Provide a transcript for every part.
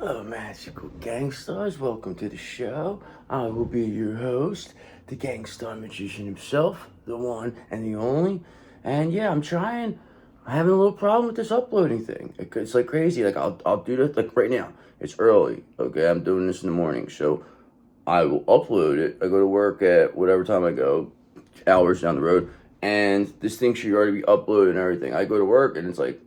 Hello, magical gangsters. Welcome to the show. I will be your host, the gangster magician himself, the one and the only. And yeah, I'm having a little problem with this uploading thing. It's like crazy. Like I'll do this like right now. It's early. Okay, I'm doing this in the morning, so I will upload it. I go to work at whatever time I go, hours down the road, and this thing should already be uploaded and everything. I go to work and it's like,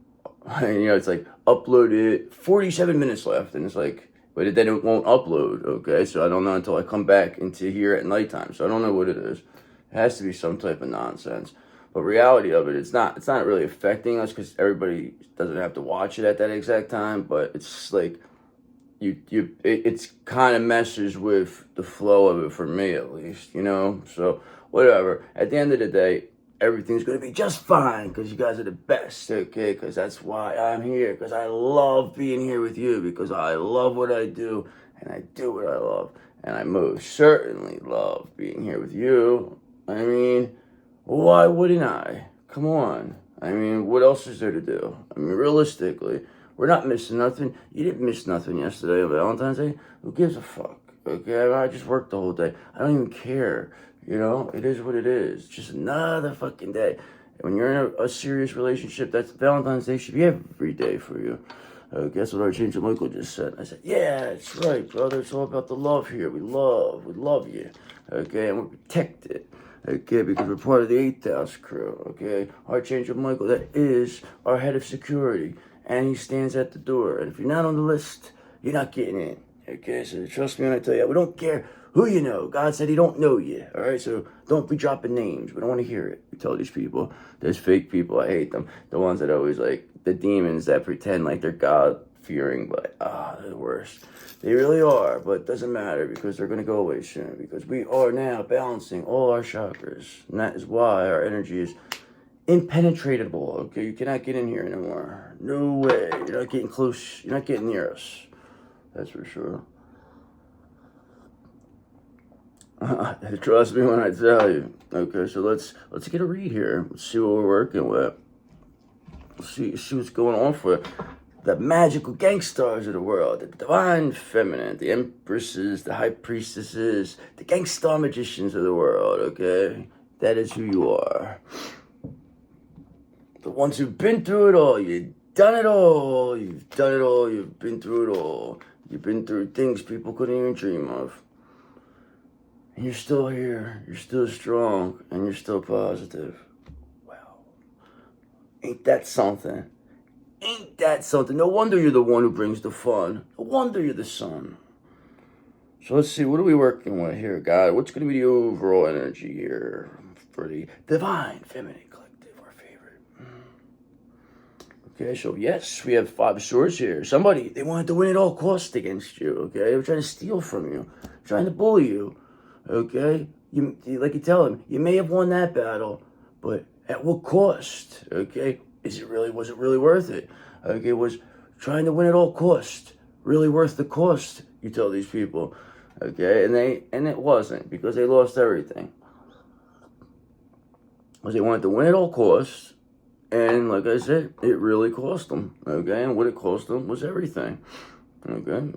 it's like uploaded 47 minutes left, and it's like, but then it won't upload. Okay, so I don't know until I come back into here at nighttime. So I don't know what it is. It has to be some type of nonsense. But reality of it, it's not really affecting us because everybody doesn't have to watch it at that exact time. But it's like it's kind of messes with the flow of it for me at least, So whatever. At the end of the day, everything's gonna be just fine because you guys are the best, okay? Because that's why I'm here. Because I love being here with you. Because I love what I do and I do what I love, and I most certainly love being here with you. I mean, why wouldn't I? Come on. I mean, what else is there to do? I mean, realistically, we're not missing nothing. You didn't miss nothing yesterday on Valentine's Day. Who gives a fuck? Okay, I mean, I just worked the whole day. I don't even care. It is what it is. Just another fucking day. When you're in a serious relationship, that's Valentine's Day should be every day for you. Guess what Archangel Michael just said? I said, yeah, it's right, brother. It's all about the love here. We love you. Okay, and we protect it. Okay, because we're part of the 8th house crew. Okay, Archangel Michael, that is our head of security, and he stands at the door. And if you're not on the list, you're not getting in. Okay, so trust me when I tell you, we don't care who you know. God said he don't know you. All right, so don't be dropping names. We don't want to hear it. We tell these people. There's fake people. I hate them. The ones that always like the demons that pretend like they're God fearing, but they're the worst. They really are, but it doesn't matter because they're going to go away soon because we are now balancing all our chakras. And that is why our energy is impenetrable. Okay, you cannot get in here anymore. No way. You're not getting close. You're not getting near us. That's for sure. Trust me when I tell you. Okay, so let's get a read here. Let's see what we're working with. See what's going on for the magical gangsters of the world, the divine feminine, the empresses, the high priestesses, the gangster magicians of the world. Okay, that is who you are. The ones who've been through it all. You've done it all. You've done it all. You've been through it all. You've been through things people couldn't even dream of. And you're still here. You're still strong. And you're still positive. Wow. Ain't that something? Ain't that something? No wonder you're the one who brings the fun. No wonder you're the sun. So let's see. What are we working with here, God? What's going to be the overall energy here for the divine feminine collective, our favorite? Okay, so yes, we have 5 of swords here. Somebody, they wanted to win at all costs against you, okay? They were trying to steal from you, trying to bully you, okay? Like you tell them, you may have won that battle, but at what cost, okay? Was it really worth it? Okay, was trying to win at all costs really worth the cost, you tell these people, okay? And it wasn't, because they lost everything. Because they wanted to win at all costs, and like I said, it really cost them, okay? And what it cost them was everything, okay?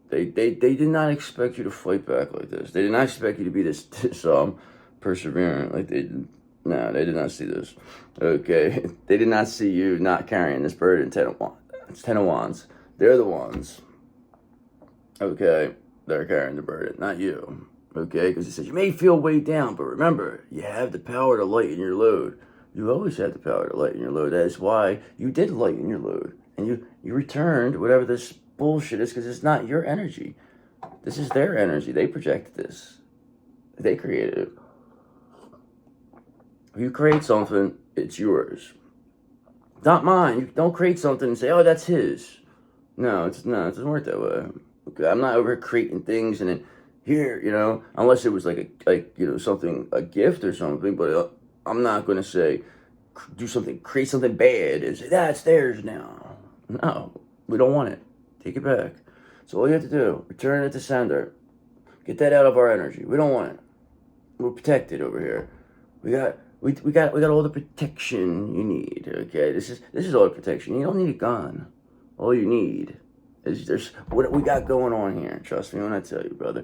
They did not expect you to fight back like this. They did not expect you to be this perseverant like they did. No, they did not see this, okay? They did not see you not carrying this burden. 10 of Wands. It's 10 of Wands. They're the ones, okay, that are carrying the burden, not you, okay? Because he says, you may feel weighed down, but remember, you have the power to lighten your load. You always had the power to lighten your load. That is why you did lighten your load. And you returned whatever this bullshit is, because it's not your energy. This is their energy. They projected this. They created it. If you create something, it's yours. Not mine. You don't create something and say, oh, that's his. No, it doesn't work that way. Okay, I'm not over creating things and then here, unless it was like something, a gift or something, but I'm not going to say, create something bad and say, that's theirs now. No, we don't want it. Take it back. So all you have to do, return it to sender. Get that out of our energy. We don't want it. We're protected over here. We got all the protection you need, okay? This is all the protection. You don't need a gun. All you need There's what we got going on here. Trust me when I tell you, brother.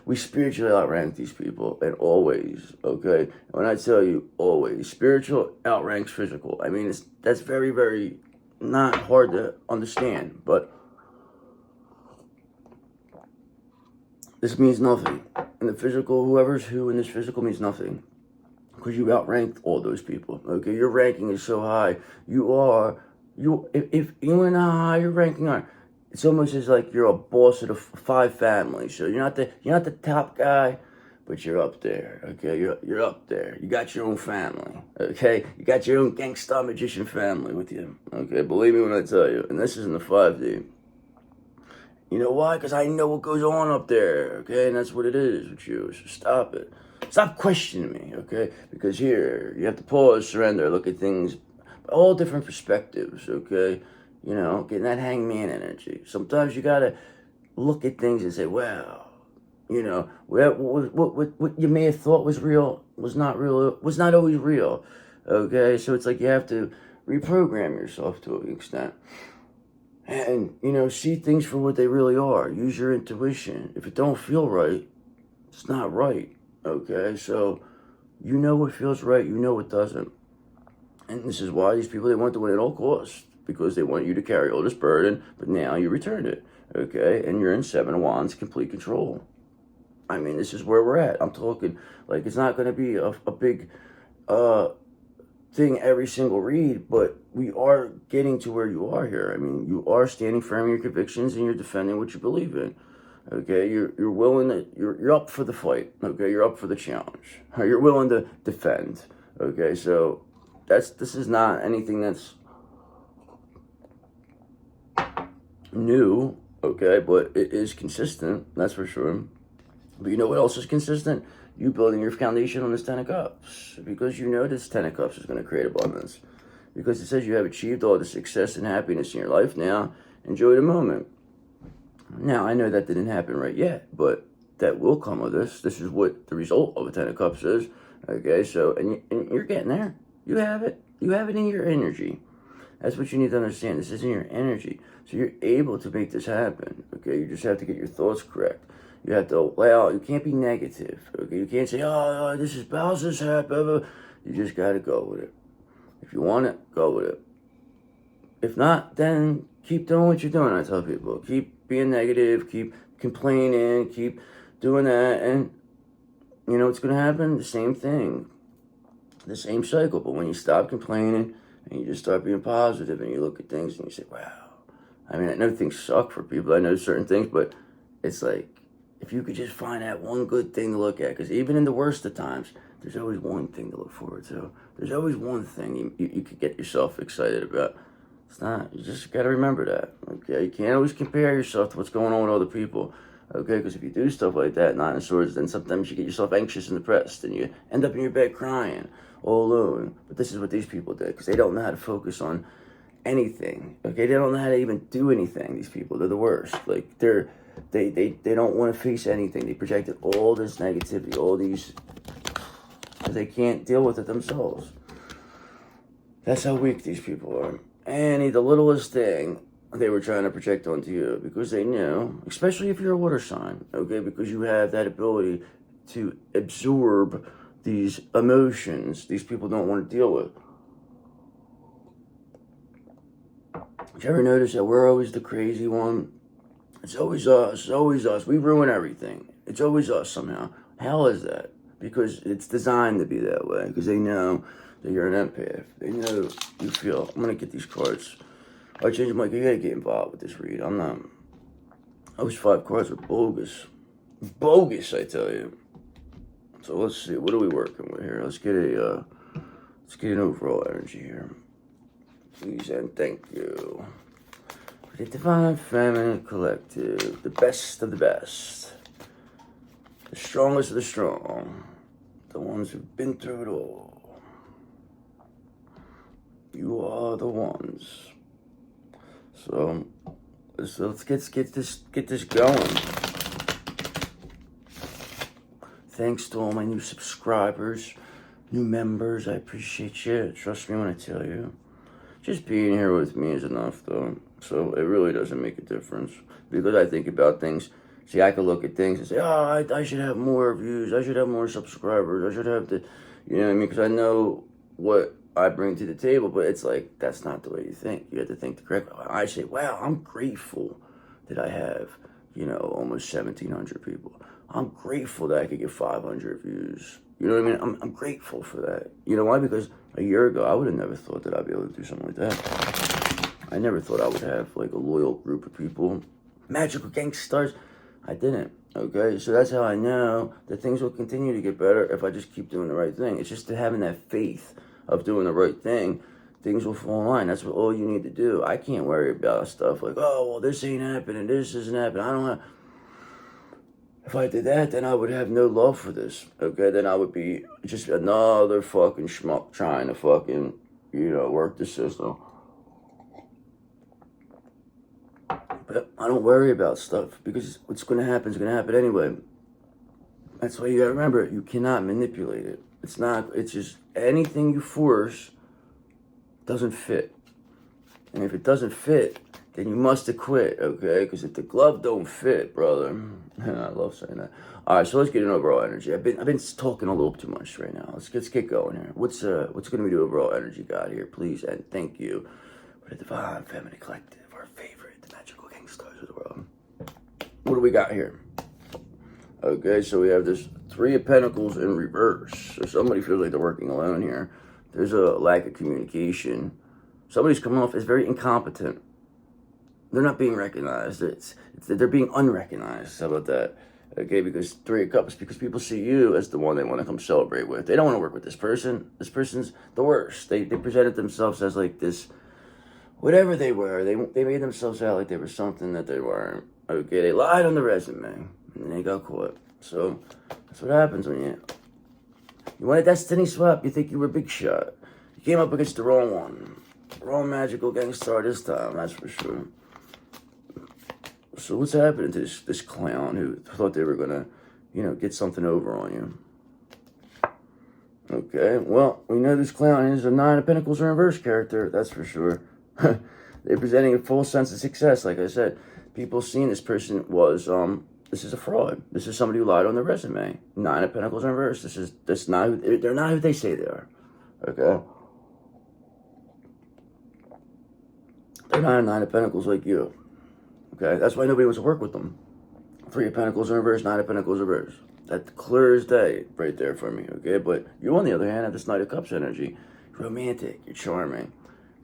We spiritually outrank these people, and always, okay? And when I tell you always, spiritual outranks physical. I mean, that's very, very not hard to understand, but this means nothing. And the physical, whoever's who in this physical means nothing. Because you outranked all those people, okay? Your ranking is so high. If you know how high your ranking are, it's almost as like you're a boss of the 5 families. So you're not the top guy, but you're up there, okay? You're up there. You got your own family, okay? You got your own gangsta magician family with you, okay? Believe me when I tell you. And this is in the 5D. You know why? Because I know what goes on up there, okay? And that's what it is with you. So stop it. Stop questioning me, okay? Because here, you have to pause, surrender, look at things, all different perspectives, okay? You know, getting that hangman energy. Sometimes you gotta look at things and say, wow, you know, what you may have thought was real was not real, was not always real, okay? So it's like you have to reprogram yourself to an extent. And, you know, see things for what they really are. Use your intuition. If it don't feel right, it's not right, okay? So you know what feels right, you know what doesn't. And this is why these people, they want to win at all costs, because they want you to carry all this burden, but now you return it, okay? And you're in 7 of Wands, complete control. I mean, this is where we're at. I'm talking, like, it's not going to be a big thing every single read, but we are getting to where you are here. I mean, you are standing firm in your convictions and you're defending what you believe in. Okay, you're willing to, you're up for the fight. Okay, you're up for the challenge. You're willing to defend. Okay, so this is not anything that's new. Okay, but it is consistent. That's for sure. But you know what else is consistent? You building your foundation on this 10 of Cups, because you know this 10 of Cups is going to create abundance, because it says you have achieved all the success and happiness in your life. Now enjoy the moment. Now I know that didn't happen right yet, but that will come with this. This is what the result of a 10 of Cups is. Okay, so and you're getting there. You have it in your energy. That's what you need to understand. This is in your energy, so you're able to make this happen. Okay, you just have to get your thoughts correct. You have to allow, you can't be negative, okay? You can't say, oh, this is Bowser's happen. You just got to go with it. If you want it, go with it. If not, then keep doing what you're doing, I tell people. Keep being negative, keep complaining, keep doing that, and you know what's going to happen? The same thing. The same cycle, but when you stop complaining and you just start being positive and you look at things and you say, wow. I mean, I know things suck for people. I know certain things, but it's like, if you could just find that one good thing to look at, because even in the worst of times, there's always one thing to look forward to. There's always one thing you could get yourself excited about. It's not, you just got to remember that, okay? You can't always compare yourself to what's going on with other people, okay? Because if you do stuff like that, 9 of Swords, then sometimes you get yourself anxious and depressed, and you end up in your bed crying all alone. But this is what these people did, because they don't know how to focus on anything, okay? They don't know how to even do anything, these people. They're the worst. Like, they don't want to face anything. They projected all this negativity, all these, because they can't deal with it themselves. That's how weak these people are. And the littlest thing they were trying to project onto you, because they knew, especially if you're a water sign, okay, because you have that ability to absorb these emotions these people don't want to deal with. Did you ever notice that we're always the crazy one? It's always us. It's always us. We ruin everything. It's always us somehow. How is that? Because it's designed to be that way. Because they know that you're an empath. They know you feel. I'm going to get these cards. I changed them like, you got to get involved with this read. I'm not. Those 5 cards were bogus. Bogus, I tell you. So let's see. What are we working with here? Let's get an overall energy here. Please and thank you. The Divine Feminine Collective, the best of the best, the strongest of the strong, the ones who've been through it all. You are the ones. So let's get this going. Thanks to all my new subscribers, new members. I appreciate you. Trust me when I tell you. Just being here with me is enough, though. So it really doesn't make a difference because I think about things. See, I could look at things and say, oh, I should have more views. I should have more subscribers. I should have the, you know what I mean? Because I know what I bring to the table, but it's like, that's not the way you think. You have to think the correct way. I say, wow, I'm grateful that I have, you know, almost 1,700 people. I'm grateful that I could get 500 views. You know what I mean? I'm grateful for that. You know why? Because a year ago, I would have never thought that I'd be able to do something like that. I never thought I would have like a loyal group of people. Magical gangsters. I didn't. Okay, so that's how I know that things will continue to get better if I just keep doing the right thing. It's just having that faith of doing the right thing. Things will fall in line. That's what all you need to do. I can't worry about stuff like, oh, well, this ain't happening, this isn't happening. I don't have. If I did that, then I would have no love for this. Okay, then I would be just another fucking schmuck trying to fucking, you know, work the system. But I don't worry about stuff because what's going to happen is going to happen anyway. That's why you got to remember, you cannot manipulate it. It's just anything you force doesn't fit. And if it doesn't fit, then you must have quit, okay? Because if the glove don't fit, brother, I love saying that. All right, so let's get an overall energy. I've been talking a little too much right now. Let's get going here. What's going to be the overall energy, God, here, please, and thank you for the Divine Feminine Collective, our favorite, the magical gangsters of the world. What do we got here? Okay, so we have this Three of Pentacles in reverse. So somebody feels like they're working alone here. There's a lack of communication. Somebody's coming off as very incompetent. They're not being recognized. They're being unrecognized. How about that? Okay, because Three of Cups, because people see you as the one they want to come celebrate with. They don't want to work with this person. This person's the worst. They presented themselves as like this, whatever they were. They made themselves out like they were something that they weren't. Okay, they lied on the resume and they got caught. So that's what happens when you want a destiny swap. You think you were big shot. You came up against the wrong one. Wrong magical gangster this time, that's for sure. So what's happening to this clown who thought they were gonna, you know, get something over on you? Okay, well, we know this clown is a Nine of Pentacles reverse character, that's for sure. They're presenting a full sense of success, like I said. People seeing this person was, this is a fraud. This is somebody who lied on their resume. Nine of Pentacles reverse. They're not who they say they are. Okay? They're not a Nine of Pentacles like you. Okay? That's why nobody wants to work with them. Three of Pentacles in reverse, Nine of Pentacles reverse. That's clear as day right there for me, okay? But you, on the other hand, have this Knight of Cups energy. You're romantic, you're charming,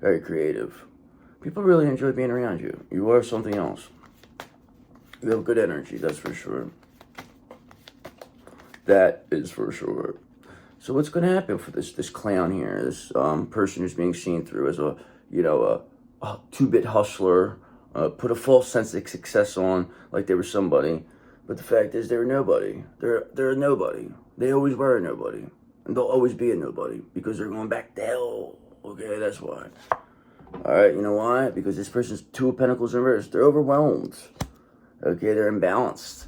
very creative. People really enjoy being around you. You are something else. You have good energy, that's for sure. That is for sure. So what's going to happen for this clown here, this person who's being seen through as a, you know, a two-bit hustler, put a false sense of success on like they were somebody, but the fact is they were nobody. They're a nobody. They always were a nobody, and they'll always be a nobody because they're going back to hell. Okay, that's why. All right, you know why? Because this person's Two of Pentacles in reverse. They're overwhelmed. Okay, they're imbalanced.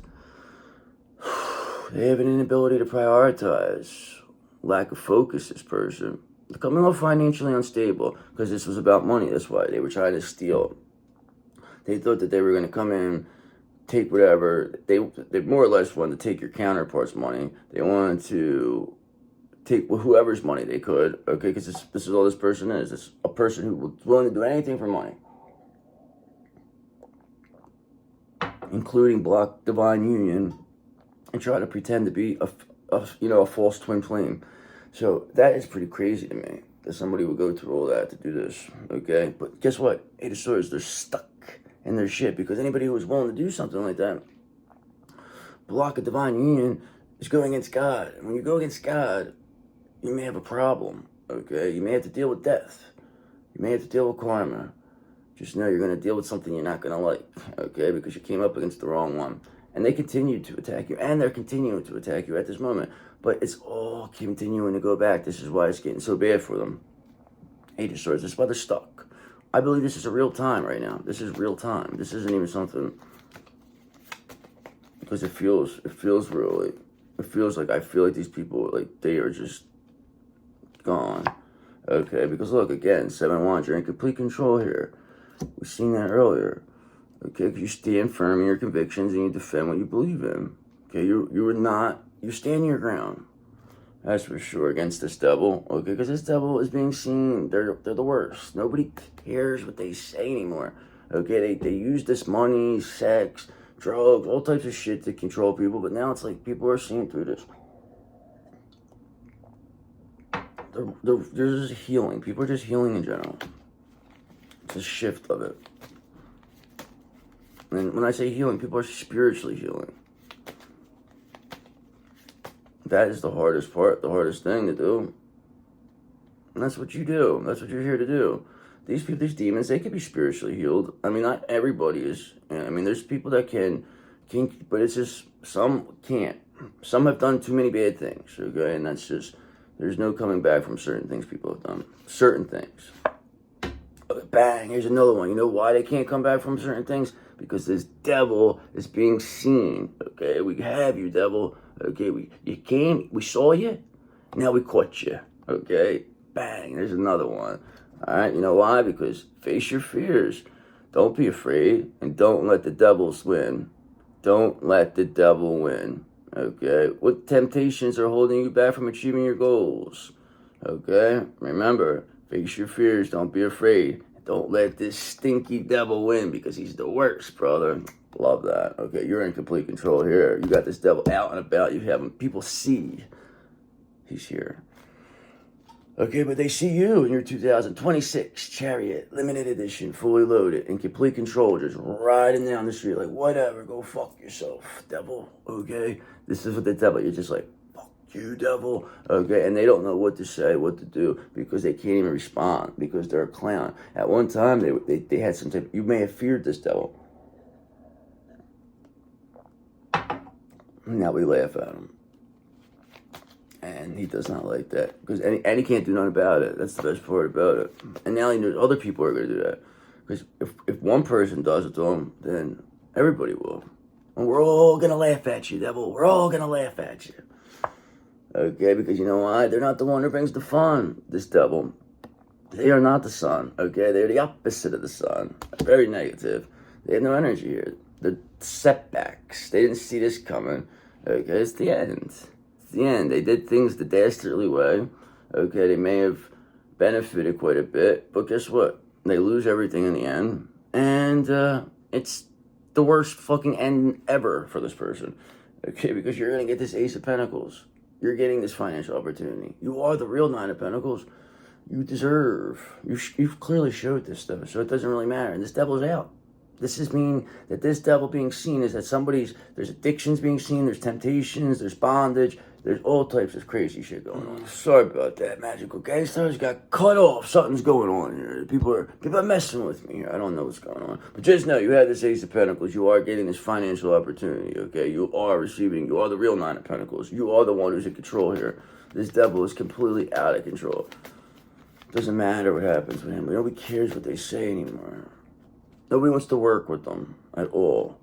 They have an inability to prioritize. Lack of focus, this person. They're coming off financially unstable because this was about money. That's why they were trying to steal. They thought that they were going to come in, take whatever. They more or less wanted to take your counterpart's money. They wanted to take whoever's money they could. Okay, because this is all this person is. It's a person who was willing to do anything for money, including block divine union and try to pretend to be a false twin flame. So that is pretty crazy to me that somebody would go through all that to do this. Okay, but guess what? Eight of Swords, they're stuck in their shit because anybody who is willing to do something like that, block a divine union, is going against God. And when you go against God, you may have a problem. Okay, you may have to deal with death. You may have to deal with karma. Just know you're going to deal with something you're not going to like, okay, because you came up against the wrong one. And they continue to attack you, and they're continuing to attack you at this moment. But it's all continuing to go back. This is why it's getting so bad for them. Eight of Swords, this is why they're stuck. I believe this is a real time right now. This is real time. This isn't even something, because it feels real. It feels like, I feel like these people, like, they are just gone. Okay, because look, again, 7 of Wands, you're in complete control here. We've seen that earlier. Okay, because you stand firm in your convictions and you defend what you believe in. Okay, you stand your ground. That's for sure against this devil. Okay, because this devil is being seen. They're the worst. Nobody cares what they say anymore. Okay, they use this money, sex, drugs, all types of shit to control people. But now it's like people are seeing through this. They're just healing. People are just healing in general. It's a shift of it. And when I say healing, people are spiritually healing. That is the hardest part, the hardest thing to do. And that's what you do. That's what you're here to do. These people, these demons, they can be spiritually healed. I mean, not everybody is. I mean, there's people that can, but it's just, some can't. Some have done too many bad things, okay? And that's just, there's no coming back from certain things people have done. Certain things. Bang, here's another one. You know why they can't come back from certain things? Because this devil is being seen, okay? We have you, devil. Okay, you came, we saw you, now we caught you, okay? Bang, there's another one. All right, you know why? Because face your fears. Don't be afraid, and don't let the devils win. Don't let the devil win, okay? What temptations are holding you back from achieving your goals, okay? Remember, face your fears, don't be afraid. Don't let this stinky devil win, because he's the worst, brother. Love that. Okay, you're in complete control here. You got this devil out and about. You have him. People see he's here. Okay, but they see you in your 2026 Chariot, limited edition, fully loaded, in complete control, just riding down the street like, whatever, go fuck yourself, devil. Okay, this is what the devil, you're just like, fuck you, devil. Okay, and they don't know what to say, what to do, because they can't even respond, because they're a clown. At one time, they had some type, you may have feared this devil. Now we laugh at him. And he does not like that. And he can't do nothing about it. That's the best part about it. And now he knows other people are going to do that. Because if one person does it to him, then everybody will. And we're all going to laugh at you, devil. We're all going to laugh at you. Okay, because you know why? They're not the one who brings the fun, this devil. They are not the sun, okay? They're the opposite of the sun. Very negative. They have no energy here. The setbacks. They didn't see this coming. Okay, it's the end. It's the end. They did things the dastardly way. Okay, they may have benefited quite a bit, but guess what? They lose everything in the end. And it's the worst fucking end ever for this person. Okay, because you're going to get this Ace of Pentacles. You're getting this financial opportunity. You are the real Nine of Pentacles. You deserve. You've clearly showed this stuff, so it doesn't really matter. And this devil's out. This is mean that this devil being seen is that there's addictions being seen, there's temptations, there's bondage, there's all types of crazy shit going on. Sorry about that, magical gangsters got cut off. Something's going on here. People are messing with me here. I don't know what's going on. But just know you have this Ace of Pentacles. You are getting this financial opportunity, okay? You are the real Nine of Pentacles. You are the one who's in control here. This devil is completely out of control. Doesn't matter what happens with him. Nobody cares what they say anymore. Nobody wants to work with them at all.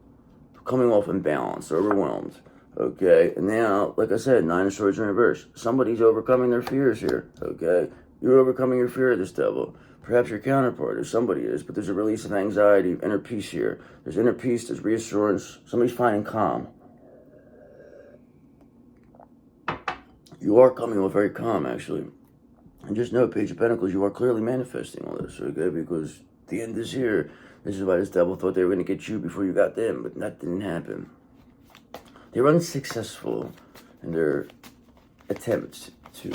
Coming off imbalanced, overwhelmed. Okay, and now, like I said, Nine of Swords in reverse. Somebody's overcoming their fears here. Okay, you're overcoming your fear of this devil. Perhaps your counterpart, or somebody is, but there's a release of anxiety, inner peace here. There's inner peace, there's reassurance. Somebody's finding calm. You are coming off very calm, actually. And just know, Page of Pentacles, you are clearly manifesting all this, okay? Because the end is here. This is why this devil thought they were going to get you before you got them, but that didn't happen. They were unsuccessful in their attempts to,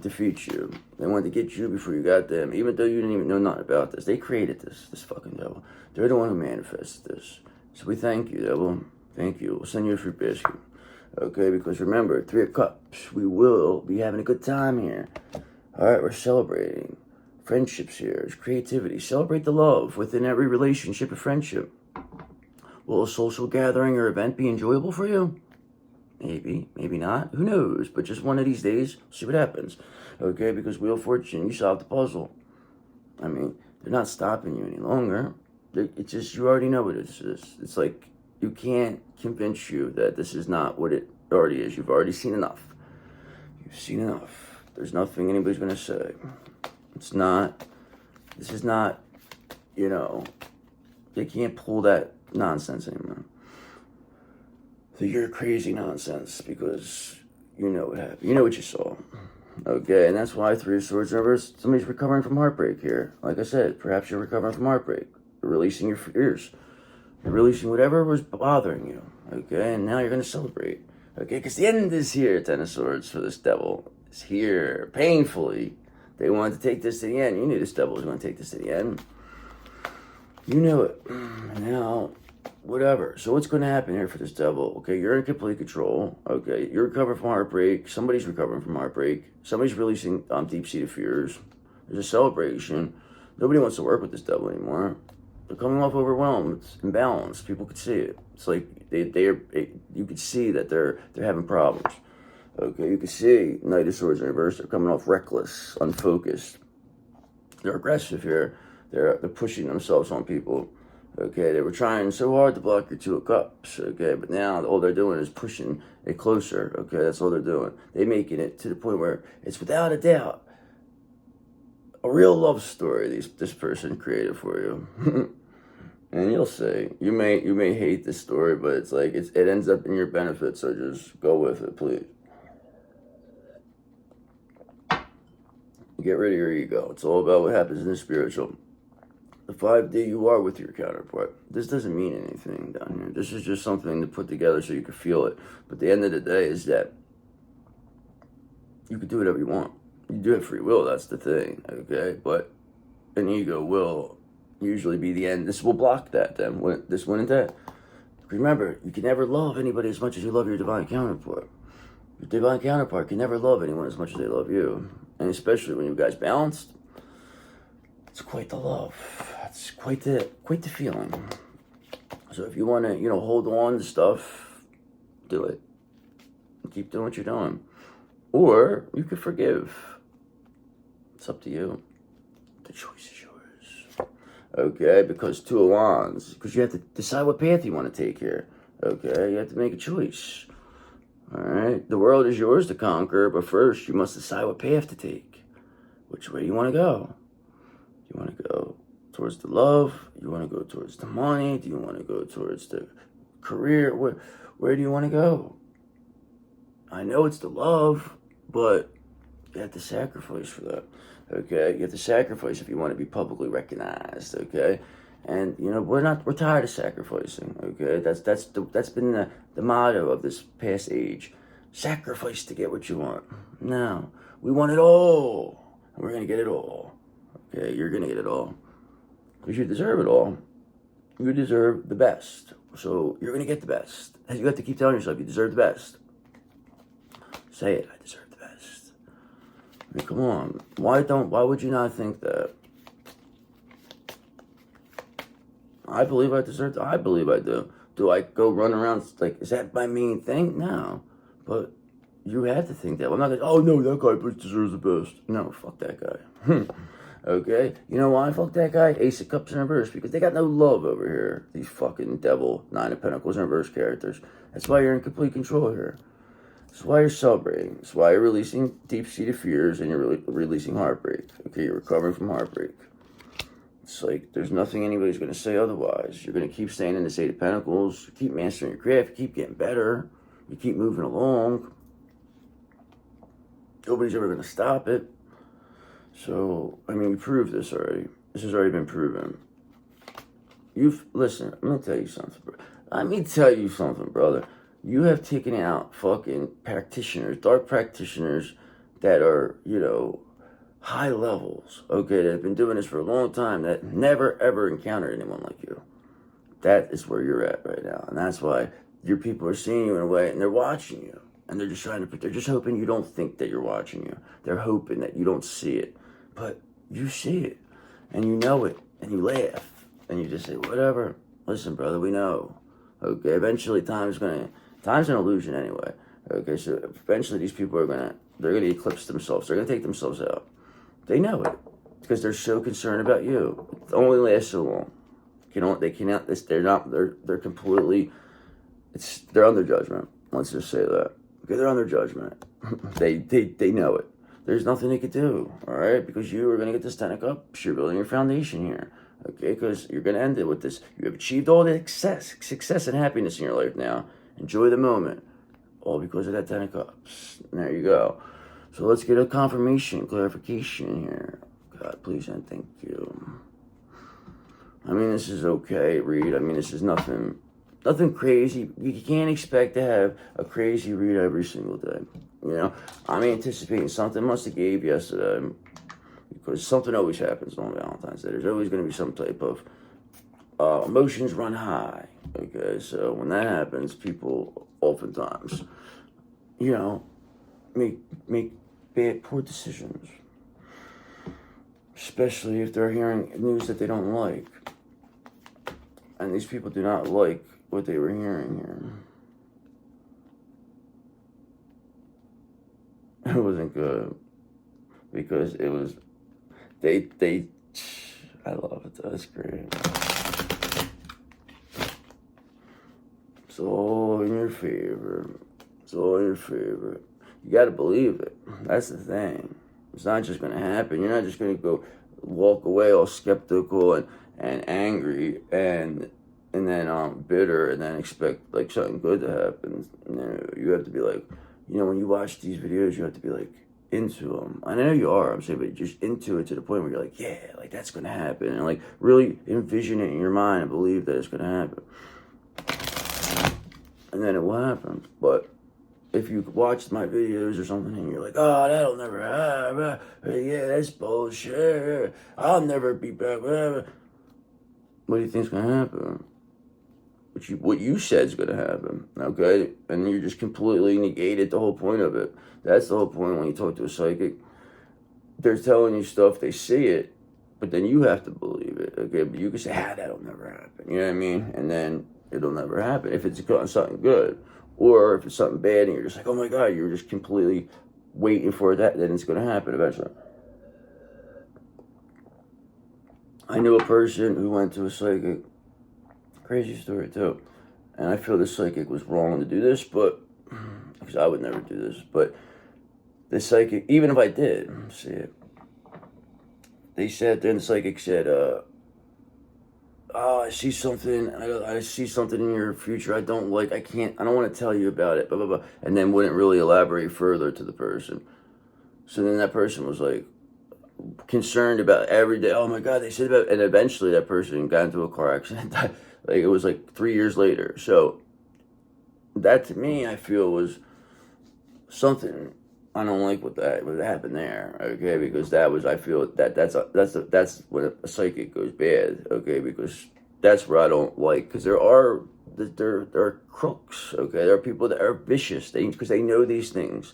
defeat you. They wanted to get you before you got them, even though you didn't even know nothing about this. They created this fucking devil. They're the one who manifested this. So we thank you, devil. Thank you. We'll send you a free biscuit. Okay, because remember, 3 of Cups. We will be having a good time here. All right, we're celebrating. Friendships here. There's creativity. Celebrate the love within every relationship and friendship. Will a social gathering or event be enjoyable for you? Maybe, maybe not. Who knows? But just one of these days, see what happens. Okay, because Wheel of Fortune, you solved the puzzle. I mean, they're not stopping you any longer. It's just, you already know what it is. It's like, you can't convince you that this is not what it already is. You've already seen enough. You've seen enough. There's nothing anybody's going to say. It's not This is not, you know, they can't pull that nonsense anymore. So you're crazy nonsense because you know what happened. You know what you saw. Okay, and that's why Three of Swords reverse. Somebody's recovering from heartbreak here. Like I said, perhaps you're recovering from heartbreak. You're releasing your fears. You're releasing whatever was bothering you. Okay, and now you're going to celebrate. Okay, because the end is here, Ten of Swords, for this devil. It's here, painfully. They wanted to take this to the end. You knew this devil was going to take this to the end. You knew it. Now, whatever. So what's going to happen here for this devil? Okay, you're in complete control. Okay, you're recovering from heartbreak. Somebody's recovering from heartbreak. Somebody's releasing deep-seated fears. There's a celebration. Nobody wants to work with this devil anymore. They're coming off overwhelmed, imbalanced. People could see it. It's like you could see that they're having problems. Okay, you can see Knight of Swords in reverse. They're coming off reckless, unfocused. They're aggressive here. They're pushing themselves on people. Okay, they were trying so hard to block your Two of Cups. Okay, but now all they're doing is pushing it closer. Okay, that's all they're doing. They're making it to the point where it's without a doubt a real love story this person created for you. And you'll see. You may hate this story, but it's like it ends up in your benefit. So just go with it, please. Get rid of your ego. It's all about what happens in the spiritual. The 5D, you are with your counterpart. This doesn't mean anything down here. This is just something to put together so you can feel it. But at the end of the day is that you can do whatever you want. You do have free will, that's the thing, okay? But an ego will usually be the end. This will block that then. This wouldn't that. Remember, you can never love anybody as much as you love your divine counterpart. Your divine counterpart can never love anyone as much as they love you. And especially when you guys balanced, it's quite the love. It's quite the feeling. So if you want to, hold on to stuff, do it. Keep doing what you're doing. Or you could forgive. It's up to you. The choice is yours. Okay, because Two of Wands, because you have to decide what path you want to take here. Okay, you have to make a choice. All right, the world is yours to conquer, but first you must decide what path to take. Which way you want to go? Do you want to go towards the love? You want to go towards the money? Do you want to go towards the career? Where do you want to go? I know it's the love, but you have to sacrifice for that. Okay, you have to sacrifice if you want to be publicly recognized. Okay, and we're tired of sacrificing. Okay, that's been the motto of this past age. Sacrifice to get what you want. No, we want it all, and we're gonna get it all. Okay, you're gonna get it all because you deserve it all. You deserve the best, so you're gonna get the best. And you have to keep telling yourself you deserve the best. Say it. I deserve the best. I mean, come on. Why would you not think that? I believe I deserve it. I believe I do. Do I go run around like, is that my main thing? No. But you have to think that. I'm not going, oh no, that guy deserves the best. No, fuck that guy. Okay? You know why? Fuck that guy. Ace of Cups in reverse. Because they got no love over here. These fucking devil, Nine of Pentacles in reverse characters. That's why you're in complete control here. That's why you're celebrating. That's why you're releasing deep-seated fears and you're releasing heartbreak. Okay, you're recovering from heartbreak. It's like there's nothing anybody's going to say otherwise. You're going to keep staying in this Eight of Pentacles. You keep mastering your craft. You keep getting better. You keep moving along. Nobody's ever going to stop it. So, I mean, we proved this already. This has already been proven. Listen, let me tell you something, bro. Let me tell you something, brother. You have taken out fucking practitioners, dark practitioners that are, high levels, okay, that have been doing this for a long time, that never, ever encountered anyone like you. That is where you're at right now. And that's why your people are seeing you in a way, and they're watching you. And they're just hoping you don't think that you're watching you. They're hoping that you don't see it. But you see it, and you know it, and you laugh, and you just say, whatever. Listen, brother, we know. Okay, eventually time's an illusion anyway. Okay, so eventually these people they're gonna eclipse themselves. They're gonna take themselves out. They know it because they're so concerned about you. It only lasts so long. They're completely. They're under judgment. Let's just say that. Okay, they're under judgment. They know it. there's nothing they could do, all right? Because you are going to get this 10 of Cups. You're building your foundation here, okay? Because you're going to end it with this. You have achieved all the success and happiness in your life now. Enjoy the moment, all because of that 10 of Cups. And there you go. So let's get a confirmation, clarification here. God, please and thank you. I mean, this is okay, read. I mean, this is nothing crazy. You can't expect to have a crazy read every single day. You know, I'm anticipating something must have gave yesterday, because something always happens on Valentine's Day. There's always going to be some type of emotions run high. Okay, so when that happens, people oftentimes, you know, make poor decisions, especially if they're hearing news that they don't like. And these people do not like what they were hearing here. It wasn't good, because it was, I love it, that's great. It's all in your favor. It's all in your favor. You gotta believe it. That's the thing. It's not just gonna happen. You're not just gonna go walk away all skeptical and angry and then bitter and then expect like something good to happen. You have to be like, when you watch these videos, you have to be like into them. I know you are, I'm saying, but just into it to the point where you're like, yeah, like that's gonna happen, and like really envision it in your mind and believe that it's gonna happen, and then it will happen. But if you watch my videos or something and you're like, oh, that'll never happen, yeah, that's bullshit, I'll never be back, what do you think's gonna happen? What you said's gonna happen, okay? And you're just completely negated the whole point of it. That's the whole point when you talk to a psychic. They're telling you stuff, they see it, but then you have to believe it, okay? But you can say, that'll never happen, you know what I mean? And then it'll never happen if it's something good. Or if it's something bad and you're just like, oh my God, you're just completely waiting for that, then it's gonna happen eventually. I knew a person who went to a psychic. Crazy story too. And I feel the psychic was wrong to do this, but because I would never do this, but the psychic, even if I did see it, they said, then the psychic said, I see something, I see something in your future I don't like, I don't want to tell you about it, blah, blah, blah, and then wouldn't really elaborate further to the person. So then that person was like concerned about every day, oh my God, they said about, and eventually that person got into a car accident. Like it was like 3 years later. So that to me, I feel was something I don't like what happened there. Okay, because that was, I feel that's when a psychic goes bad. Okay, because that's where I don't like, because there are crooks. Okay, there are people that are vicious. Because they know these things.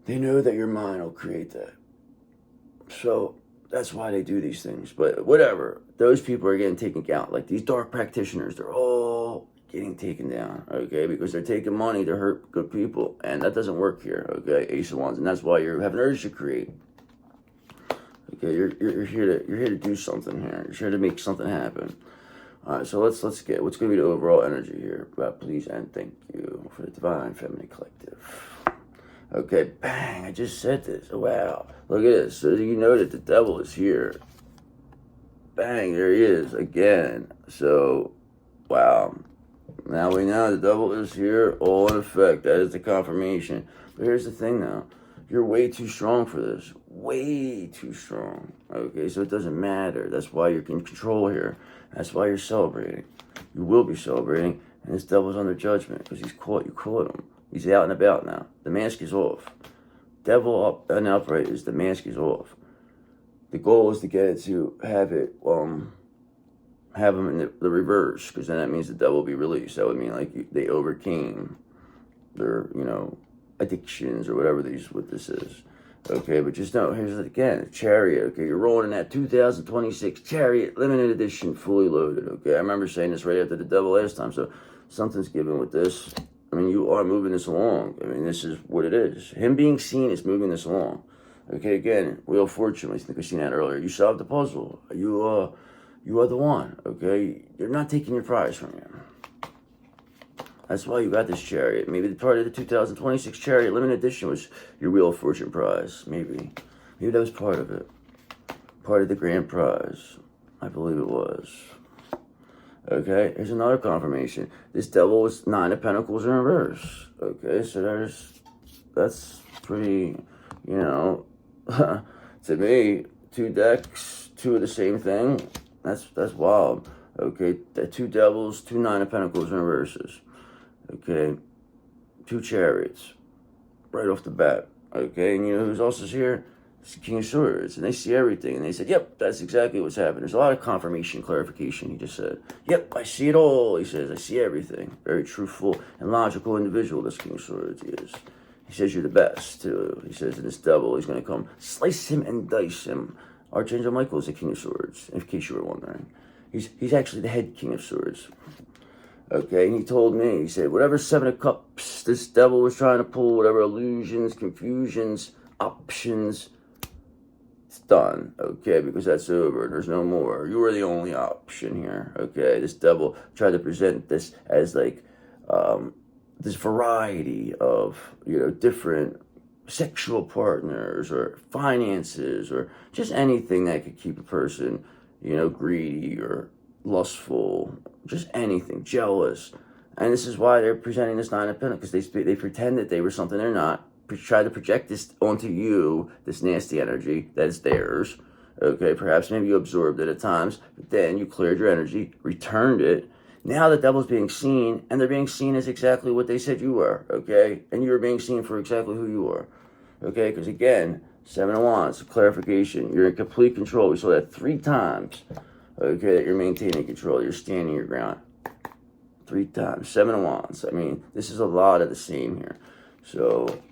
They know that your mind will create that. So that's why they do these things. But whatever, those people are getting taken out. Like these dark practitioners, they're all getting taken down, okay? Because they're taking money to hurt good people. And that doesn't work here, okay? Ace of Wands. And that's why you have an urge to create. Okay, you're here to do something here. You're here to make something happen. All right, so let's get what's going to be the overall energy here. Please and thank you for the Divine Feminine Collective. Okay, bang, I just said this. Oh, wow. Look at this. So you know that the devil is here. Bang, there he is again. So, wow. Now we know the devil is here, all in effect. That is the confirmation. But here's the thing now. You're way too strong for this. Way too strong. Okay, so it doesn't matter. That's why you're in control here. That's why you're celebrating. You will be celebrating. And this devil's under judgment because you caught him. He's out and about now. The mask is off. Devil up and upright is the mask is off. The goal is to get it to have him in the reverse, because then that means the devil will be released. That would mean like they overcame their, addictions or whatever what this is. Okay, but just know, here's it again, Chariot. Okay, you're rolling in that 2026 Chariot limited edition, fully loaded. Okay, I remember saying this right after the devil last time, so something's given with this. I mean, you are moving this along. I mean, this is what it is. Him being seen is moving this along. Okay, again, Wheel of Fortune, I think we seen that earlier. You solved the puzzle. You are the one, okay? You're not taking your prize from you. That's why you got this chariot. Maybe the part of the 2026 chariot limited edition was your Wheel of Fortune prize. Maybe that was part of it. Part of the grand prize. I believe it was. Okay, here's another confirmation. This devil was 9 of Pentacles in reverse. Okay, so that's pretty, you know, to me, 2 decks, 2 of the same thing. That's wild. Okay, 2 devils, 2 9 of Pentacles in reverses. Okay, 2 chariots, right off the bat. Okay, and you know who's also here? It's the King of Swords, and they see everything, and they said, yep, that's exactly what's happening. There's a lot of confirmation, clarification. He just said, yep, I see it all. He says, I see everything. Very truthful and logical individual, this King of Swords is. He says you're the best, too. He says in this devil, he's going to come slice him and dice him. Archangel Michael is the King of Swords, in case you were wondering. He's actually the head King of Swords. Okay, and he told me, he said, whatever 7 of Cups this devil was trying to pull, whatever illusions, confusions, options, it's done, okay, because that's over. There's no more. You were the only option here, okay? This devil tried to present this as like this variety of, you know, different sexual partners or finances or just anything that could keep a person, you know, greedy or lustful, just anything, jealous. And this is why they're presenting this 9 of Pentacles, because they pretend that they were something they're not. Try to project this onto you, this nasty energy that is theirs. Okay, perhaps maybe you absorbed it at times, but then you cleared your energy, returned it. Now the devil's being seen, and they're being seen as exactly what they said you were, okay? And you're being seen for exactly who you are, okay? Because again, 7 of Wands, clarification. You're in complete control. We saw that 3 times, okay, that you're maintaining control. You're standing your ground. 3 times. 7 of Wands. I mean, this is a lot of the same here. So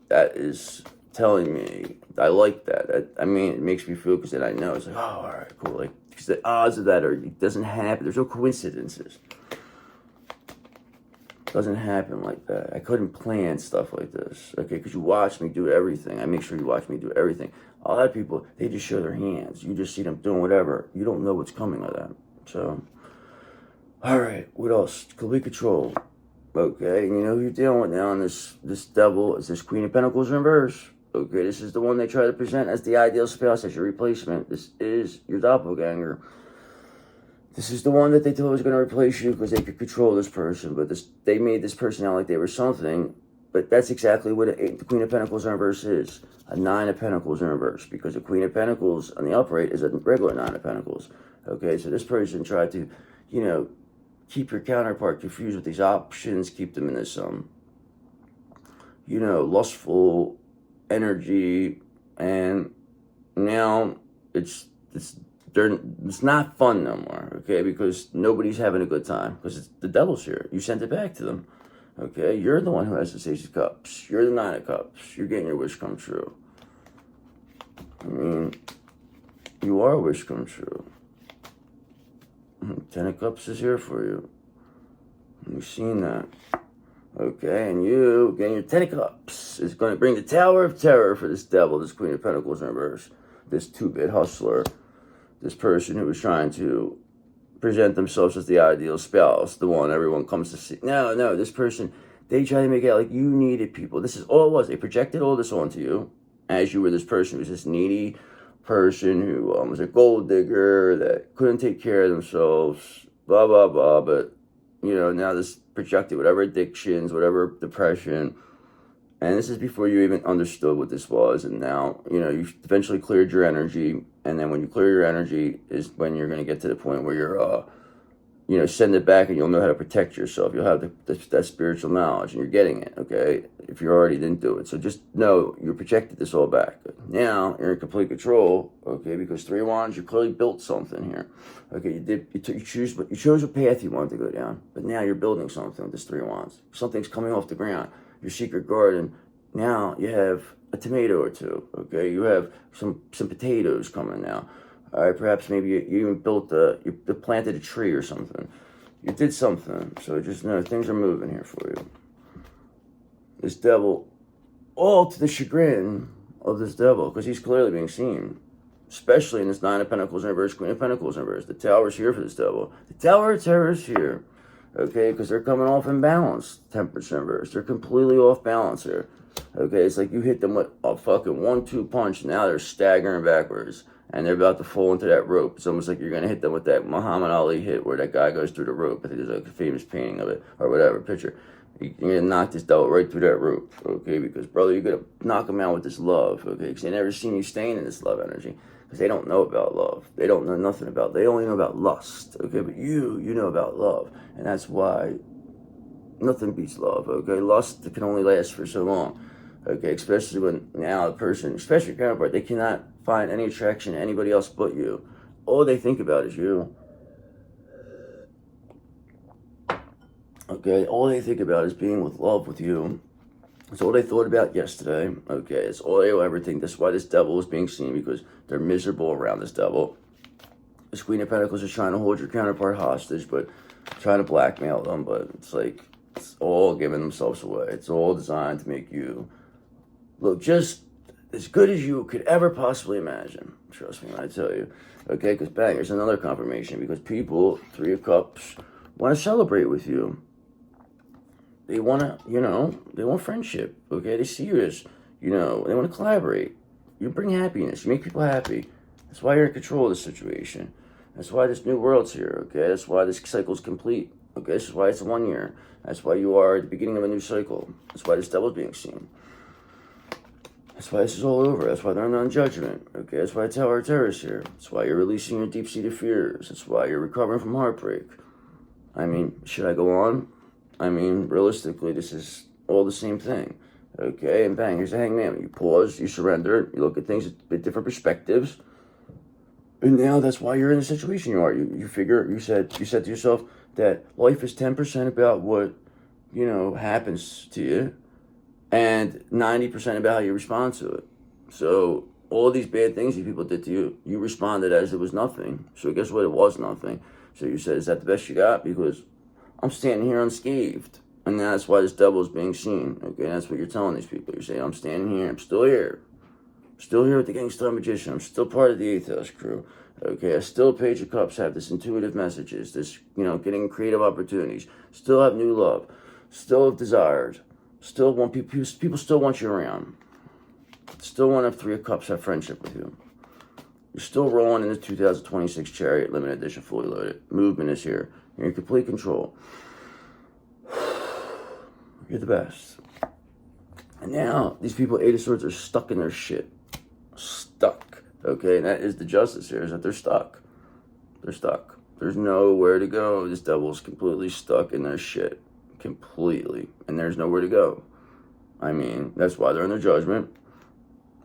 that is telling me, I like that. I mean, it makes me feel, because then I know, it's like, oh, all right, cool. Like, because the odds of that it doesn't happen. There's no coincidences. It doesn't happen like that. I couldn't plan stuff like this, okay, because you watch me do everything. I make sure you watch me do everything. A lot of people, they just show their hands. You just see them doing whatever. You don't know what's coming with that. So, all right, what else? Complete control. Okay, and you know who you're dealing with now, and this devil is this Queen of Pentacles in reverse. Okay, this is the one they try to present as the ideal spouse, as your replacement. This is your doppelganger. This is the one that they thought was going to replace you because they could control this person, but they made this person out like they were something. But that's exactly what the Queen of Pentacles in reverse is. A 9 of Pentacles in reverse, because the Queen of Pentacles on the upright is a regular 9 of Pentacles. Okay, so this person tried to, you know, keep your counterpart confused with these options, keep them in this, you know, lustful energy, and now it's not fun no more, okay, because nobody's having a good time, because the devil's here. You sent it back to them, okay? You're the one who has the Ace of Cups. You're the 9 of Cups. You're getting your wish come true. I mean, you are a wish come true. 10 of Cups is here for you. We've seen that. Okay, and you, getting your 10 of Cups, is going to bring the Tower of Terror for this devil, this Queen of Pentacles in reverse, this 2-bit hustler, this person who was trying to present themselves as the ideal spouse, the one everyone comes to see. No, this person, they try to make it out like you needed people. This is all it was. They projected all this onto you as you were this person who was this needy person who was a gold digger that couldn't take care of themselves, blah, blah, blah. But, you know, now this projected whatever addictions, whatever depression. And this is before you even understood what this was. And now, you know, you eventually cleared your energy. And then when you clear your energy is when you're going to get to the point where you're, you know, send it back and you'll know how to protect yourself. You'll have that spiritual knowledge and you're getting it, okay, if you already didn't do it. So just know you projected this all back. Now you're in complete control, okay, because 3 wands, you clearly built something here. Okay, you chose what path you wanted to go down, but now you're building something with this 3 wands. Something's coming off the ground. Your secret garden, now you have a tomato or 2, okay? You have some potatoes coming now. All right, perhaps maybe you even you planted a tree or something. You did something. So just know things are moving here for you. This devil, all to the chagrin of this devil, because he's clearly being seen, especially in this 9 of Pentacles in reverse, Queen of Pentacles in reverse. The Tower's here for this devil. The Tower of Terror is here. okay? Because they're coming off imbalance, temperature inverse. They're completely off balance here, okay? It's like you hit them with a fucking 1-2 punch, and now they're staggering backwards, and they're about to fall into that rope. It's almost like you're gonna hit them with that Muhammad Ali hit where that guy goes through the rope. I think there's like a famous painting of it, or whatever, picture. You're gonna knock this devil right through that rope, okay? Because, brother, you're gonna knock them out with this love, okay? Because they never seen you staying in this love energy. Because they don't know about love. They don't know nothing about, they only know about lust, okay? But you know about love. And that's why nothing beats love, okay? Lust can only last for so long, okay? Especially when now a person, especially your counterpart, they cannot find any attraction to anybody else but you. All they think about is you. Okay, all they think about is being with love with you. That's all they thought about yesterday. Okay, it's all they will ever think. That's why this devil is being seen, because they're miserable around this devil. This Queen of Pentacles is trying to hold your counterpart hostage, but trying to blackmail them. But it's like, it's all giving themselves away. It's all designed to make you look just as good as you could ever possibly imagine. Trust me when I tell you. Okay, because bang, there's another confirmation. Because people, Three of Cups, want to celebrate with you. They want to, they want friendship, okay? They see you as, they want to collaborate. You bring happiness. You make people happy. That's why you're in control of the situation. That's why this new world's here, okay? That's why this cycle's complete, okay? This is why it's 1 year. That's why you are at the beginning of a new cycle. That's why this devil's being seen. That's why this is all over. That's why they're in judgment, okay? That's why the Tower of Terror is here. That's why you're releasing your deep-seated fears. That's why you're recovering from heartbreak. I mean, should I go on? I mean, realistically, this is all the same thing, okay? And bang, here's the Hangman. You pause, you surrender, you look at things at different perspectives, and now that's why you're in the situation you are. You figure, you said to yourself that life is 10% about what, happens to you, and 90% about how you respond to it. So all these bad things these people did to you, you responded as it was nothing. So guess what? It was nothing. So you said, is that the best you got? Because I'm standing here unscathed. And that's why this devil is being seen. Okay, that's what you're telling these people. You're saying, I'm standing here. I'm still here. Still here with the Gangster Magician. I'm still part of the Athos crew. Okay, I still, Page of Cups, have this intuitive messages. This, getting creative opportunities. Still have new love. Still have desires. Still want people still want you around. Still want to have Three of Cups have friendship with you. You're still rolling in the 2026 Chariot Limited Edition fully loaded. Movement is here. You're in complete control. You're the best. And now, these people, Eight of Swords, are stuck in their shit. Stuck. Okay, and that is the justice here, is that they're stuck. They're stuck. There's nowhere to go. This devil's completely stuck in their shit. Completely. And there's nowhere to go. I mean, that's why they're in their judgment.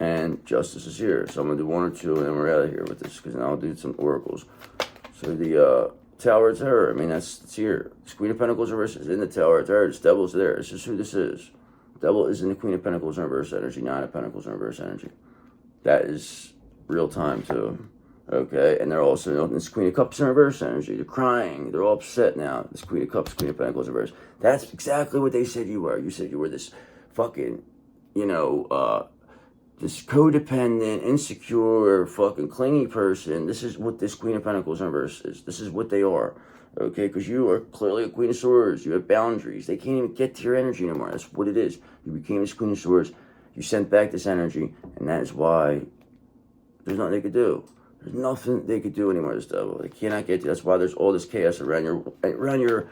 And justice is here. So I'm going to do one or two, and then we're out of here with this, because now I'll do some oracles. So the Tower of Terror, I mean, it's here. This Queen of Pentacles reverse is in the Tower of Terror. This devil's there. This is who this is. Devil is in the Queen of Pentacles in reverse energy, Nine of Pentacles in reverse energy. That is real time, too. Okay, and they're also in this Queen of Cups in reverse energy. They're crying. They're all upset now. This Queen of Cups, Queen of Pentacles in reverse. That's exactly what they said you were. You said you were this fucking, this codependent, insecure, fucking clingy person. This is what this Queen of Pentacles in reverse is. This is what they are. Okay, because you are clearly a Queen of Swords. You have boundaries. They can't even get to your energy anymore. That's what it is. You became this Queen of Swords. You sent back this energy, and that is why there's nothing they could do. There's nothing they could do anymore, this devil. They cannot get to. That's why there's all this chaos around your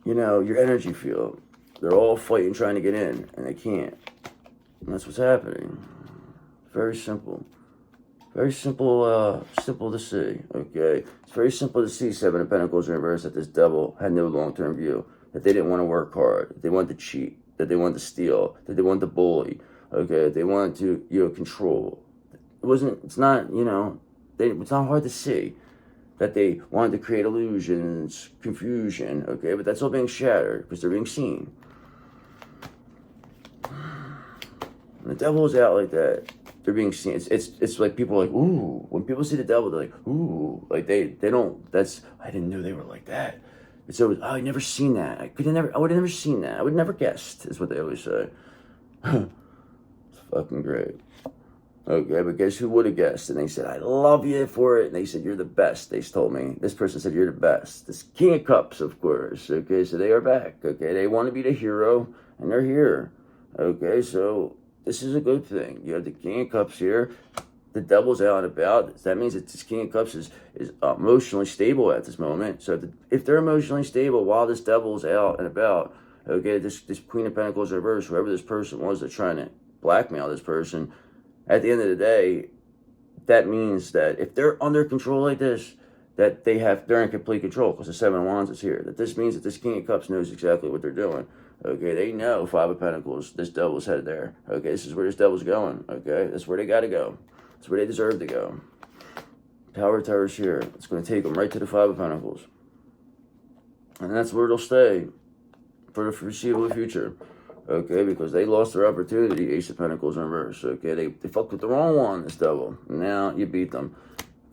your energy field. They're all fighting, trying to get in, and they can't. And that's what's happening. Very simple. Very simple, simple to see, okay? It's very simple to see Seven of Pentacles in reverse, that this devil had no long-term view, that they didn't want to work hard, that they wanted to cheat, that they wanted to steal, that they wanted to bully, okay? That they wanted to, control. It's not hard to see that they wanted to create illusions, confusion, okay? But that's all being shattered because they're being seen. When the devil is out like that, they're being seen. It's like people are like, ooh. When people see the devil, they're like, ooh. Like they don't. I didn't know they were like that. It's always, I never seen that. I would have never seen that. I would have never guessed. Is what they always say. It's fucking great. Okay, but guess who would have guessed? And they said, I love you for it. And they said, you're the best. They told me. This person said, you're the best. This King of Cups, of course. Okay, so they are back. Okay, they want to be the hero, and they're here. Okay, so this is a good thing. You have the King of Cups here. The devil's out and about. That means that this King of Cups is emotionally stable at this moment. So if they're emotionally stable while this devil's out and about, okay, this Queen of Pentacles reverse, whoever this person was that's trying to blackmail this person, at the end of the day, that means that if they're under control like this, that they're in complete control, because the Seven of Wands is here. That this means that this King of Cups knows exactly what they're doing. Okay, they know Five of Pentacles, this devil's headed there. Okay, this is where this devil's going. Okay, that's where they got to go. That's where they deserve to go. Tower of Terror's here. It's going to take them right to the Five of Pentacles. And that's where they'll stay for the foreseeable future. Okay, because they lost their opportunity, Ace of Pentacles in reverse. Okay, they fucked with the wrong one, this devil. Now you beat them.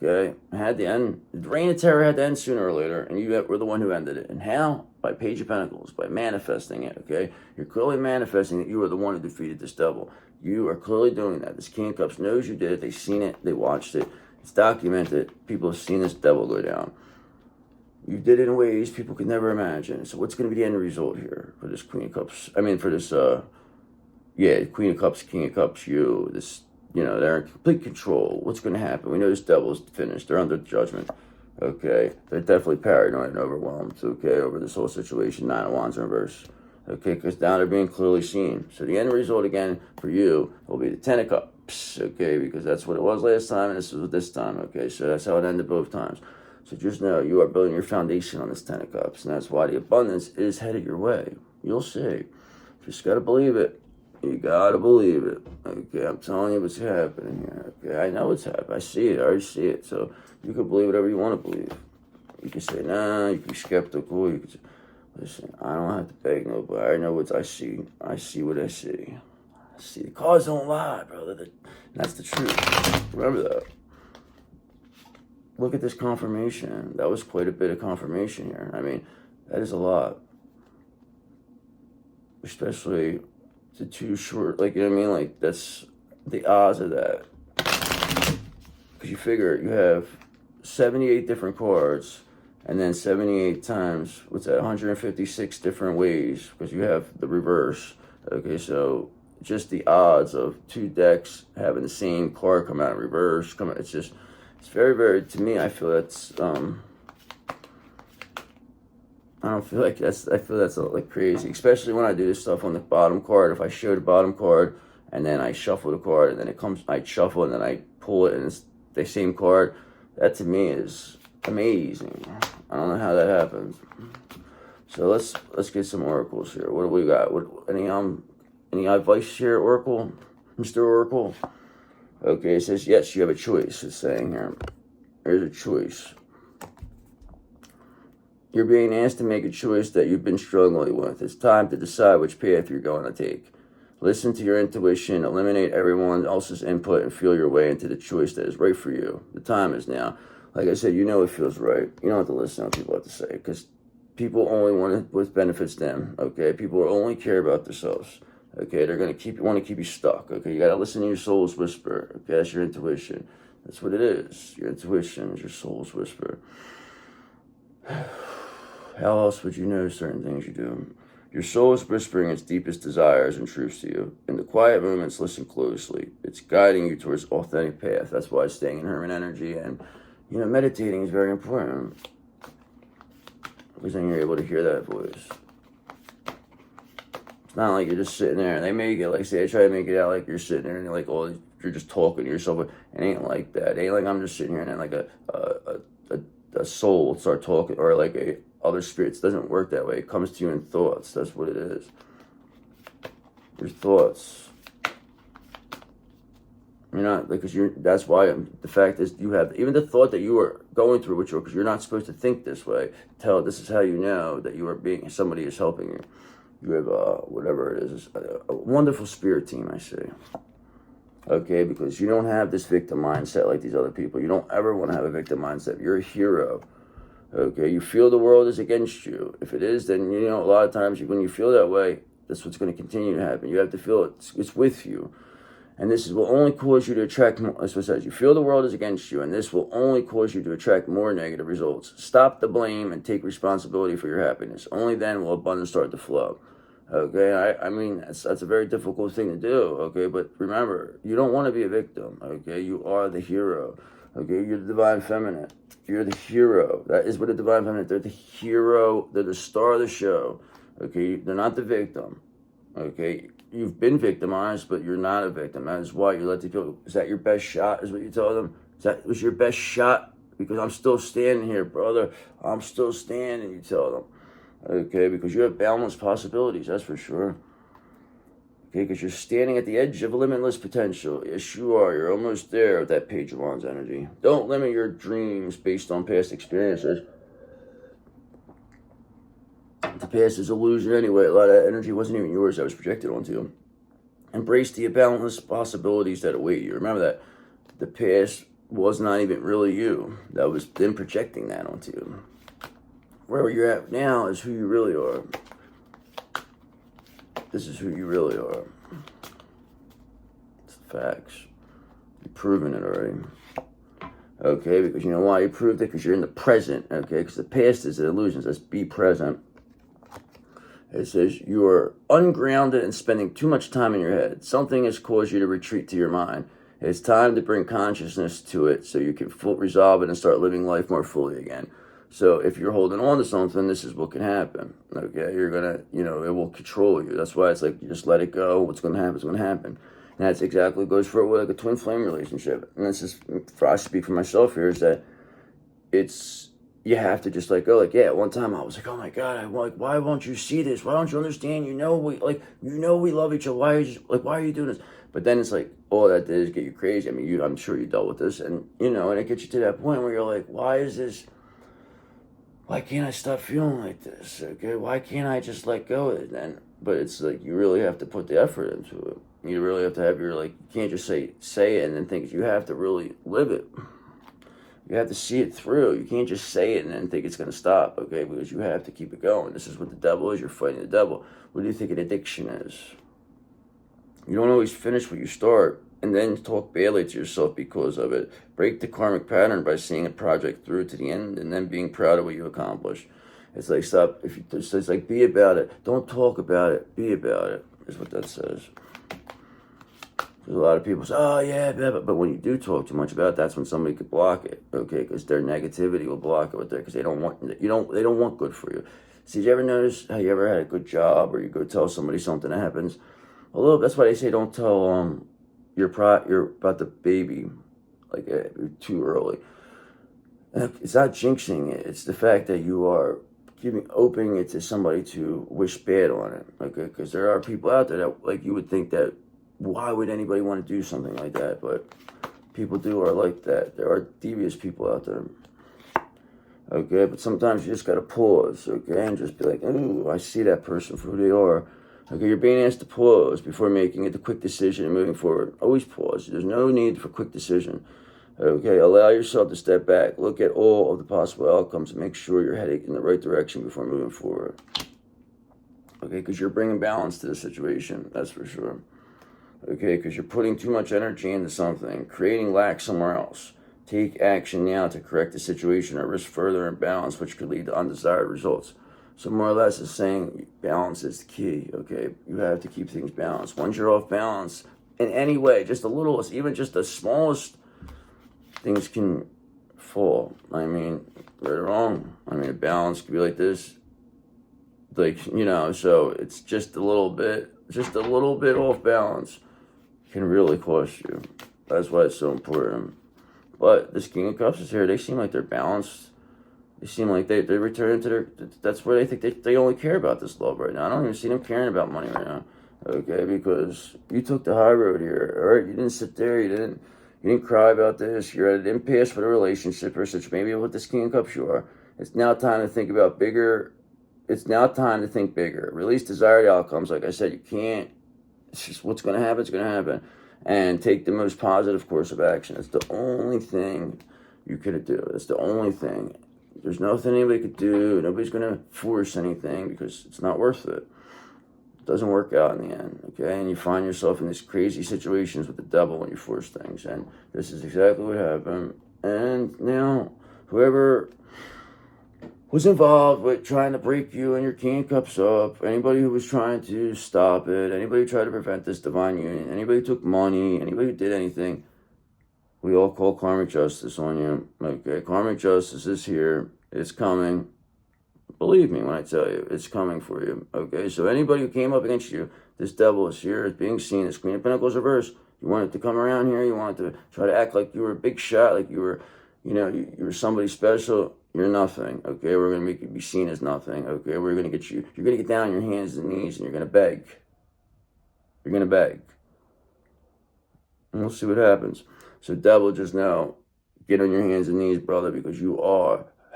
Okay, had to end. The Reign of Terror had to end sooner or later, and you were the one who ended it. And how? By Page of Pentacles, by manifesting it. Okay, you're clearly manifesting that you are the one who defeated this devil. You are clearly doing that. This King of Cups knows you did it. They've seen it. They watched it. It's documented. People have seen this devil go down. You did it in ways people could never imagine. So what's going to be the end result here for this Queen of Cups? I mean, for this, Queen of Cups, King of Cups, they're in complete control. What's going to happen? We know this devil's finished. They're under judgment. Okay, they're definitely paranoid and overwhelmed. Okay, over this whole situation. Nine of Wands in reverse. Okay, because now they're being clearly seen. So the end result again for you will be the Ten of Cups. Okay, because that's what it was last time, and this is this time. Okay, so that's how it ended both times. So just know you are building your foundation on this Ten of Cups, and that's why the abundance is headed your way. You'll see. Just gotta believe it. You gotta believe it. Okay, I'm telling you what's happening here. Okay, I know what's happening. I see it. I already see it. So you can believe whatever you want to believe. You can say, nah, you can be skeptical. You can say, listen, I don't have to beg nobody. I know what I see. I see what I see. I see. The cards don't lie, brother. That's the truth. Remember that. Look at this confirmation. That was quite a bit of confirmation here. I mean, that is a lot. Especially the two short, you know what I mean? Like, that's the odds of that. Because you figure you have 78 different cards, and then 78 times, what's that, 156 different ways, because you have the reverse. Okay, so just the odds of two decks having the same card come out in reverse, it's very, very, to me, I feel that's, I feel that's like crazy, especially when I do this stuff on the bottom card. If I show the bottom card, and then I shuffle the card, and then I shuffle, and then I pull it, and it's the same card, that to me is amazing. I don't know how that happens. So let's get some oracles here. What do we got? Any advice here, Oracle? Mr. Oracle? Okay, it says, yes, you have a choice. It's saying here. There's a choice. You're being asked to make a choice that you've been struggling with. It's time to decide which path you're going to take. Listen to your intuition, eliminate everyone else's input, and feel your way into the choice that is right for you. The time is now. Like I said, you know it feels right. You don't have to listen to what people have to say, because people only want what benefits them, okay? People only care about themselves. Okay, they're going to want to keep you stuck. Okay, you got to listen to your soul's whisper. Okay, that's your intuition. That's what it is. Your intuition is your soul's whisper. How else would you know certain things you do? Your soul is whispering its deepest desires and truths to you. In the quiet moments, listen closely. It's guiding you towards authentic path. That's why staying in Hermit energy and, meditating is very important. Because then you're able to hear that voice. It's not like you're just sitting there and they make it like, say, I try to make it out like you're sitting there and you're like, oh, you're just talking to yourself. It ain't like that. It ain't like I'm just sitting here and then like a soul will start talking, or like other spirits. It doesn't work that way. It comes to you in thoughts. That's what it is. Your thoughts. You're not, because that's why the fact is you have, even the thought that you are going through, because you're not supposed to think this way. This is how you know that you are somebody is helping you. You have, whatever it is, a wonderful spirit team, I say. Okay, because you don't have this victim mindset like these other people. You don't ever want to have a victim mindset. You're a hero. Okay, you feel the world is against you. If it is, then, a lot of times when you feel that way, that's what's going to continue to happen. You have to feel it's with you. And this will only cause you to attract more, that's what it says. You feel the world is against you, and this will only cause you to attract more negative results. Stop the blame and take responsibility for your happiness. Only then will abundance start to flow. Okay, I mean, that's a very difficult thing to do, okay? But remember, you don't want to be a victim, okay? You are the hero, okay? You're the divine feminine. You're the hero. That is what the divine feminine, they're the hero. They're the star of the show, okay? They're not the victim, okay? You've been victimized, but you're not a victim. That is why you let the people, is that your best shot, is what you tell them? Was your best shot? Because I'm still standing here, brother. I'm still standing, you tell them. Okay, because you have boundless possibilities, that's for sure. Okay, because you're standing at the edge of limitless potential. Yes, you are. You're almost there with that Page of Wands energy. Don't limit your dreams based on past experiences. The past is illusion anyway. A lot of that energy wasn't even yours. That was projected onto you. Embrace the boundless possibilities that await you. Remember that the past was not even really you. That was them projecting that onto you. Where you're at now is who you really are. This is who you really are. It's the facts. You've proven it already. Okay, because you know why you proved it? Because you're in the present. Okay, because the past is an illusion. Let's be present. It says you are ungrounded and spending too much time in your head. Something has caused you to retreat to your mind. It's time to bring consciousness to it so you can resolve it and start living life more fully again. So if you're holding on to something, this is what can happen. Okay, you're gonna, it will control you. That's why it's like you just let it go. What's gonna happen is gonna happen. And that's exactly what goes for like a twin flame relationship. And this is, I speak for myself here, is that you have to just let go. Like, yeah, at one time I was like, oh my God, why won't you see this? Why don't you understand? We love each other. Why are you doing this? But then it's like, all that did is get you crazy. I mean, I'm sure you dealt with this, and and it gets you to that point where you're like, why can't I stop feeling like this? Okay, why can't I just let go of it then? But it's like, you really have to put the effort into it. You really have to have you can't just say it and then think. You have to really live it. You have to see it through. You can't just say it and then think it's going to stop, okay? Because you have to keep it going. This is what the devil is. You're fighting the devil. What do you think an addiction is? You don't always finish what you start and then talk badly to yourself because of it. Break the karmic pattern by seeing a project through to the end and then being proud of what you accomplished. It's like, stop. It's like, be about it. Don't talk about it. Be about it, is what that says. There's a lot of people say, oh yeah, but when you do talk too much about it, that's when somebody could block it, okay? Because their negativity will block it with because they don't want they don't want good for you. See, did you ever notice how you ever had a good job or you go tell somebody something that happens? Although that's why they say don't tell you're about the baby too early. It's not jinxing it. It's the fact that you are opening it to somebody to wish bad on it, okay? Because there are people out there that you would think that. Why would anybody want to do something like that? But people are like that. There are devious people out there. Okay, but sometimes you just got to pause, okay, and just be like, ooh, I see that person for who they are. Okay, you're being asked to pause before making the quick decision and moving forward. Always pause. There's no need for quick decision. Okay, allow yourself to step back. Look at all of the possible outcomes and make sure you're heading in the right direction before moving forward. Okay, because you're bringing balance to the situation, that's for sure. Okay, because you're putting too much energy into something, creating lack somewhere else. Take action now to correct the situation or risk further imbalance, which could lead to undesired results. So more or less it's saying balance is the key, okay? You have to keep things balanced. Once you're off balance, in any way, just a little, even just the smallest things can fall. I mean, right or wrong. I mean, a balance could be like this. So it's just a little bit off balance can really cost you. That's why it's so important. But this King of Cups is here. They seem like they're balanced. They seem like they return to their. That's where they think they only care about this love right now. I don't even see them caring about money right now. Okay, because you took the high road here. All right, you didn't sit there. You didn't cry about this. You're at an impasse with a relationship or such. Maybe with this King of Cups you are. It's now time to think about bigger. It's now time to think bigger. Release desired outcomes. Like I said, you can't. It's just what's going to happen. It's going to happen. And take the most positive course of action. It's the only thing you could do. It's the only thing. There's nothing anybody could do. Nobody's going to force anything because it's not worth it. It doesn't work out in the end, okay? And you find yourself in these crazy situations with the devil when you force things. And this is exactly what happened. And, whoever was involved with trying to break you and your king of cups up, anybody who was trying to stop it, anybody who tried to prevent this divine union, anybody who took money, anybody who did anything, we all call karmic justice on you. Okay, karmic justice is here. It's coming. Believe me when I tell you, it's coming for you. Okay, so anybody who came up against you, this devil is here, is being seen as Queen of Pentacles reversed. You wanted to come around here, you wanted to try to act like you were a big shot, like you were, you were somebody special. You're nothing. Okay, we're gonna make you be seen as nothing. Okay, we're gonna get you. You're gonna get down on your hands and knees, and you're gonna beg. You're gonna beg, and we'll see what happens. So, devil, just know, get on your hands and knees, brother, because you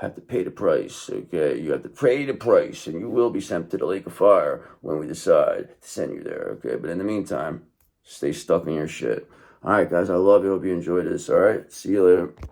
have to pay the price, okay? You have to pay the price, and you will be sent to the lake of fire when we decide to send you there, okay? But in the meantime, stay stuck in your shit. All right, guys, I love you. Hope you enjoyed this, all right? See you later.